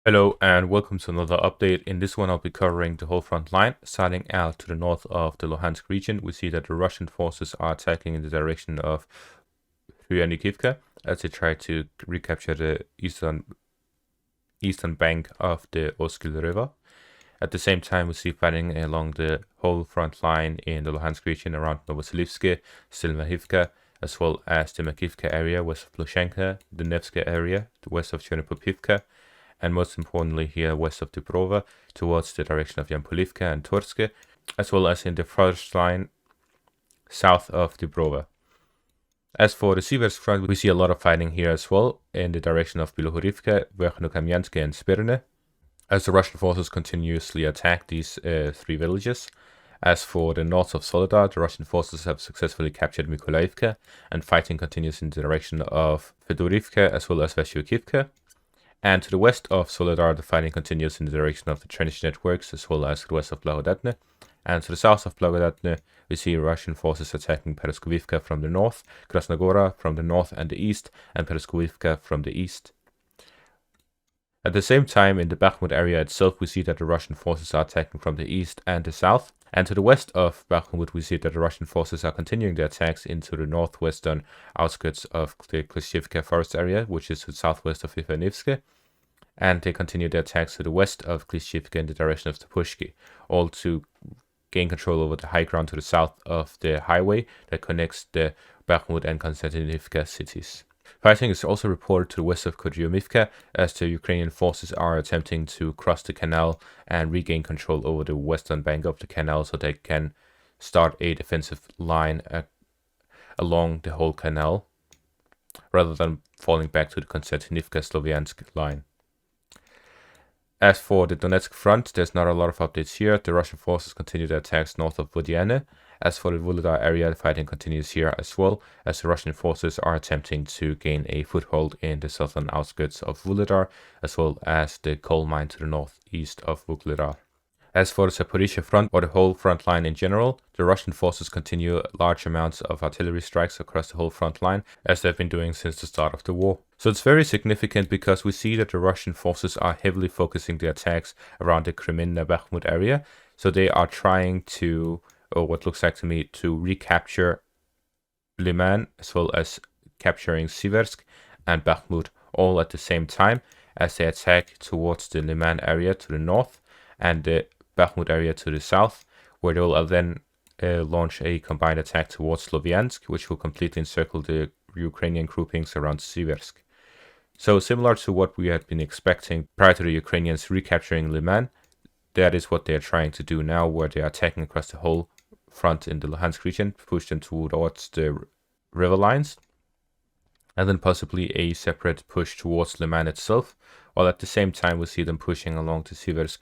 Hello and welcome to another update. In this one I'll be covering the whole front line. Starting out to the north of the Luhansk region, we see that the Russian forces are attacking in the direction of Hryaniivka as they try to recapture the eastern bank of the Oskil River. At the same time, we see fighting along the whole front line in the Luhansk region around Novoselivske, Silmahivka, as well as the Makivka area west of Plushenka, the Nevska area west of Chernopopivka, and most importantly here west of Dubrova towards the direction of Yampolivka and Torske, as well as in the first line south of Dubrova. As for the Siversk front, we see a lot of fighting here as well in the direction of Bilohorivka, Verkhnokamianske and Spirne, as the Russian forces continuously attack these three villages. As for the north of Soledar, the Russian forces have successfully captured Mykolaiivka, and fighting continues in the direction of Fedorivka as well as Vasyukivka. And to the west of Soledar, the fighting continues in the direction of the trench networks as well as the west of Blagodatne. And to the south of Blagodatne, we see Russian forces attacking Pereskovivka from the north, Krasnogora from the north and the east, and Pereskovivka from the east. At the same time, in the Bakhmut area itself, we see that the Russian forces are attacking from the east and the south. And to the west of Bakhmut, we see that the Russian forces are continuing their attacks into the northwestern outskirts of the Klishchivka forest area, which is to the southwest of Ivanivske. And they continue their attacks to the west of Klishchivka in the direction of Tepushki, all to gain control over the high ground to the south of the highway that connects the Bakhmut and Konstantinivka cities. Fighting is also reported to the west of Koryomivka as the Ukrainian forces are attempting to cross the canal and regain control over the western bank of the canal so they can start a defensive line along the whole canal rather than falling back to the Konstantinivka-Sloviansk line. As for the Donetsk front, there's not a lot of updates here. The Russian forces continue their attacks north of Vodyane. As for the Vuhledar area, the fighting continues here as well, as the Russian forces are attempting to gain a foothold in the southern outskirts of Vuhledar, as well as the coal mine to the northeast of Vuhledar. As for the Zaporizhia front, or the whole front line in general, the Russian forces continue large amounts of artillery strikes across the whole front line, as they've been doing since the start of the war. So it's very significant because we see that the Russian forces are heavily focusing their attacks around the Kreminna-Bakhmut area. So they are trying to, or what looks like to me, to recapture Liman, as well as capturing Siversk and Bakhmut all at the same time, as they attack towards the Liman area to the north and the Bakhmut area to the south, where they will then launch a combined attack towards Sloviansk, which will completely encircle the Ukrainian groupings around Siversk. So similar to what we had been expecting prior to the Ukrainians recapturing Liman, that is what they are trying to do now, where they are attacking across the whole front in the Luhansk region, push them towards the river lines, and then possibly a separate push towards Liman itself, while at the same time we see them pushing along the Siversk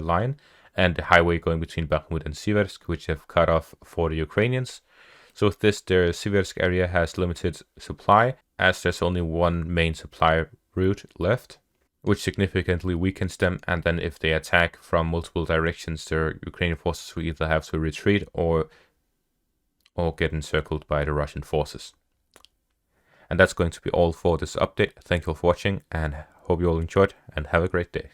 line and the highway going between Bakhmut and Siversk, which have cut off for the Ukrainians. So with this, the Siversk area has limited supply, as there's only one main supply route left, which significantly weakens them, and then if they attack from multiple directions, the Ukrainian forces will either have to retreat or get encircled by the Russian forces. And that's going to be all for this update. Thank you all for watching, and hope you all enjoyed, and have a great day.